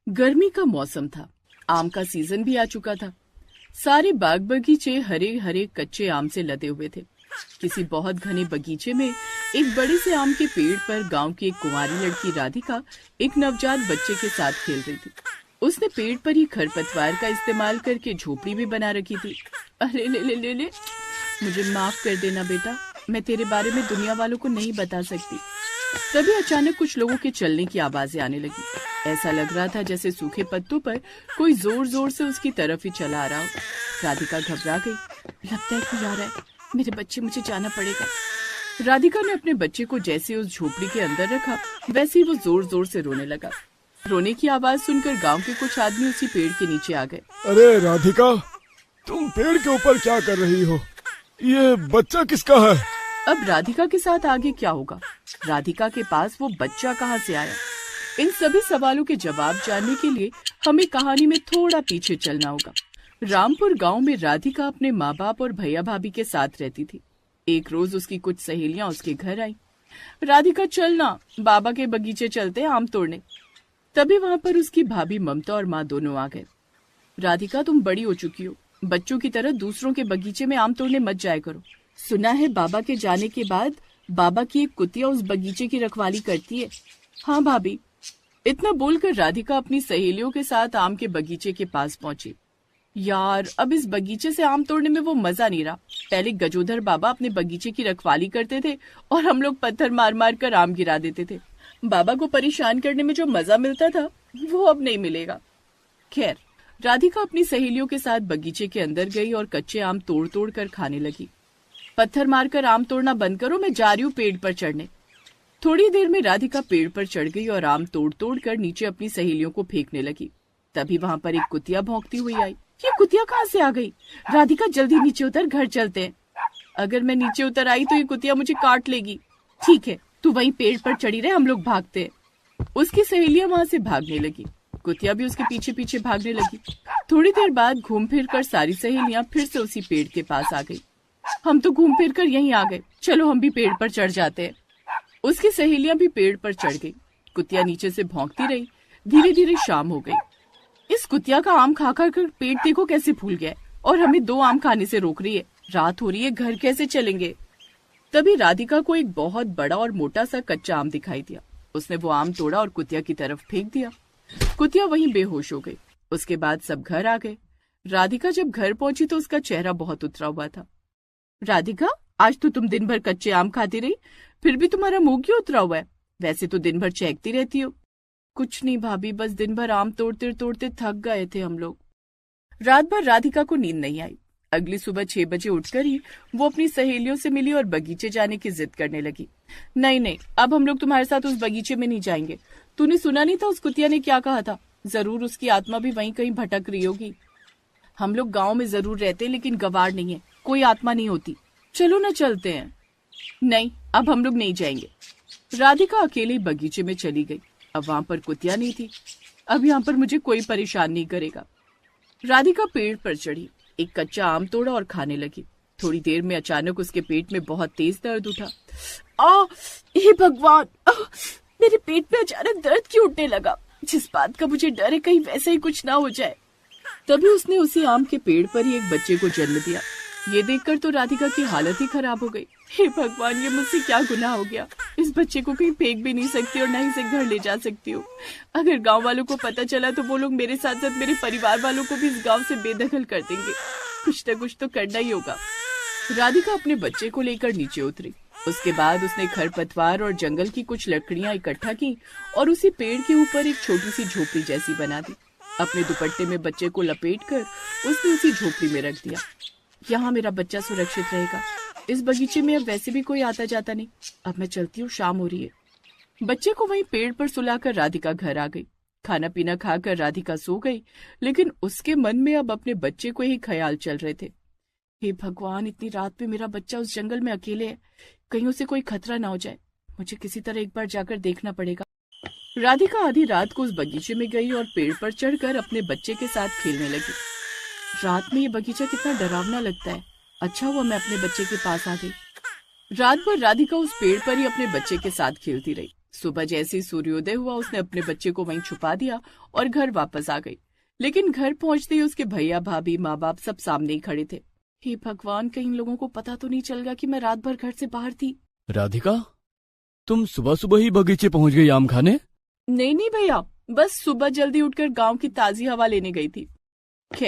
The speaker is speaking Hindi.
गर्मी का मौसम था। आम का सीजन भी आ चुका था। सारे बाग बगीचे हरे हरे कच्चे आम से लदे हुए थे। किसी बहुत घने बगीचे में एक बड़े से आम के पेड़ पर गांव की एक कुंवारी लड़की राधिका एक नवजात बच्चे के साथ खेल रही थी। उसने पेड़ पर ही खरपतवार का इस्तेमाल करके झोपड़ी भी बना रखी थी। अरे ले ले ले ले, मुझे माफ कर देना बेटा, मैं तेरे बारे में दुनिया वालों को नहीं बता सकती। तभी अचानक कुछ लोगों के चलने की आवाजें आने लगी। ऐसा लग रहा था जैसे सूखे पत्तों पर कोई जोर जोर से उसकी तरफ ही चला आ रहा हो। राधिका घबरा गई। लगता है कोई आ रहा है, मेरे बच्चे, मुझे जाना पड़ेगा। राधिका ने अपने बच्चे को जैसे उस झोपड़ी के अंदर रखा, वैसे ही वो जोर जोर से रोने लगा। रोने की आवाज सुनकर गांव के कुछ आदमी उसी पेड़ के नीचे आ गए। अरे राधिका, तुम पेड़ के ऊपर क्या कर रही हो? ये बच्चा किसका है? अब राधिका के साथ आगे क्या होगा? राधिका के पास वो बच्चा कहाँ से आया? इन सभी सवालों के जवाब जानने के लिए हमें कहानी में थोड़ा पीछे चलना होगा। रामपुर गांव में राधिका अपने माँ बाप और भैया भाभी के साथ रहती थी। एक रोज उसकी कुछ सहेलियां उसके घर आई। राधिका, चलना, बाबा के बगीचे चलते आम तोड़ने। तभी वहां पर उसकी भाभी ममता और माँ दोनों आ गए। राधिका, तुम बड़ी हो चुकी हो, बच्चों की तरह दूसरों के बगीचे में आम तोड़ने मत जाया करो। सुना है बाबा के जाने के बाद बाबा की एक कुतिया उस बगीचे की रखवाली करती है। हाँ भाभी। इतना बोलकर राधिका अपनी सहेलियों के साथ आम के बगीचे के पास पहुंची। यार, अब इस बगीचे से आम तोड़ने में वो मजा नहीं रहा। पहले गजोधर बाबा अपने बगीचे की रखवाली करते थे और हम लोग पत्थर मार मार कर आम गिरा देते थे। बाबा को परेशान करने में जो मजा मिलता था वो अब नहीं मिलेगा। खैर, राधिका अपनी सहेलियों के साथ बगीचे के अंदर गई और कच्चे आम तोड़ तोड़ कर खाने लगी। पत्थर मारकर आम तोड़ना बंद करो, मैं जा रही हूँ पेड़ पर चढ़ने। थोड़ी देर में राधिका पेड़ पर चढ़ गई और आम तोड़ तोड़ कर नीचे अपनी सहेलियों को फेंकने लगी। तभी वहां पर एक कुतिया भौंकती हुई आई। ये कुतिया कहाँ से आ गई? राधिका, जल्दी नीचे उतर, घर चलते हैं। अगर मैं नीचे उतर आई तो ये कुतिया मुझे काट लेगी। ठीक है, तू वहीं पेड़ पर चढ़ी रहे, हम लोग भागते हैं। उसकी सहेलियां वहां से भागने लगी। कुतिया भी उसके पीछे पीछे भागने लगी। थोड़ी देर बाद घूम फिर कर सारी सहेलियां फिर से उसी पेड़ के पास आ गई। हम तो घूम फिर कर यहीं आ गए, चलो हम भी पेड़ पर चढ़ जाते हैं। उसकी सहेलियां भी पेड़ पर चढ़ गई। कुतिया नीचे से भौंकती रही। धीरे धीरे शाम हो गई। इस कुतिया का आम खा खा कर पेट देखो कैसे फूल गया है और हमें 2 आम खाने से रोक रही है। रात हो रही है, घर कैसे चलेंगे? तभी राधिका को एक बहुत बड़ा और मोटा सा कच्चा आम दिखाई दिया। उसने वो आम तोड़ा और कुतिया की तरफ फेंक दिया। कुतिया वहीं बेहोश हो गई। उसके बाद सब घर आ गए। राधिका जब घर पहुंची तो उसका चेहरा बहुत उतरा हुआ था। राधिका, आज तो तुम दिन भर कच्चे आम खाती रही, फिर भी तुम्हारा मुंह क्यों उतरा हुआ है? वैसे तो दिन भर चहकती रहती हो। कुछ नहीं भाभी, बस दिन भर आम तोड़ते तोड़ते थक गए थे हम लोग। रात भर राधिका को नींद नहीं आई। अगली सुबह 6 बजे उठकर ही वो अपनी सहेलियों से मिली और बगीचे जाने की जिद करने लगी। नहीं नहीं, अब हम लोग तुम्हारे साथ उस बगीचे में नहीं जाएंगे। तूने सुना नहीं था उस कुतिया ने क्या कहा था? जरूर उसकी आत्मा भी वहीं कहीं भटक रही होगी। हम लोग गांव में जरूर रहते, लेकिन गवार नहीं है, कोई आत्मा नहीं होती। चलो ना, चलते हैं। नहीं, अब हम लोग नहीं जाएंगे। राधिका अकेले बगीचे में चली गई। अब वहां पर कुतिया नहीं थी। अब यहाँ पर मुझे कोई परेशान नहीं करेगा। राधिका पेड़ पर चढ़ी, एक कच्चा आम तोड़ा और खाने लगी। थोड़ी देर में अचानक उसके पेट में बहुत तेज दर्द उठा। हे भगवान, मेरे पेट में अचानक दर्द क्यों उठने लगा? जिस बात का मुझे डर है कहीं वैसा ही कुछ ना हो जाए। तभी उसने उसी आम के पेड़ पर ही एक बच्चे को जन्म दिया। ये देखकर तो राधिका की हालत ही खराब हो गई। हे भगवान, ये मुझसे क्या गुनाह हो गया? इस बच्चे को कहीं फेंक भी नहीं सकती और न ही इसे घर ले जा सकती हूँ। अगर गांव वालों को पता चला तो वो लोग मेरे साथ साथ मेरे परिवार वालों को भी इस गांव से बेदखल कर देंगे। कुछ न कुछ तो करना ही होगा। राधिका अपने बच्चे को लेकर नीचे उतरी। उसके बाद उसने खरपतवार और जंगल की कुछ लकड़ियां इकट्ठा की और उसी पेड़ के ऊपर एक छोटी सी झोपड़ी जैसी बना दी। अपने दुपट्टे में बच्चे को लपेटकर उसने उसी झोपड़ी में रख दिया। यहाँ मेरा बच्चा सुरक्षित रहेगा। इस बगीचे में अब वैसे भी कोई आता जाता नहीं। अब मैं चलती हूँ, शाम हो रही है। बच्चे को वहीं पेड़ पर सुलाकर राधिका घर आ गई। खाना पीना खाकर राधिका सो गई, लेकिन उसके मन में अब अपने बच्चे को ही ख्याल चल रहे थे। हे भगवान, इतनी रात में मेरा बच्चा उस जंगल में अकेले है, कहीं उसे कोई खतरा ना हो जाए। मुझे किसी तरह एक बार जाकर देखना पड़ेगा। राधिका आधी रात को उस बगीचे में गई और पेड़ पर चढ़कर अपने बच्चे के साथ खेलने लगी। रात में ये बगीचा कितना डरावना लगता है। अच्छा हुआ मैं अपने बच्चे के पास आ गई। रात भर राधिका उस पेड़ पर ही अपने बच्चे के साथ खेलती रही। सुबह जैसे ही सूर्योदय हुआ उसने अपने बच्चे को वहीं छुपा दिया और घर वापस आ गई। लेकिन घर पहुंचते ही उसके भैया भाभी माँ बाप सब सामने ही खड़े थे। हे भगवान, कहीं इन लोगों को पता तो नहीं चल गया कि मैं रात भर घर से बाहर थी। राधिका, तुम सुबह सुबह ही बगीचे पहुंच गई आम खाने? नहीं नहीं भैया, बस सुबह जल्दी उठकर गांव की ताजी हवा लेने गई थी।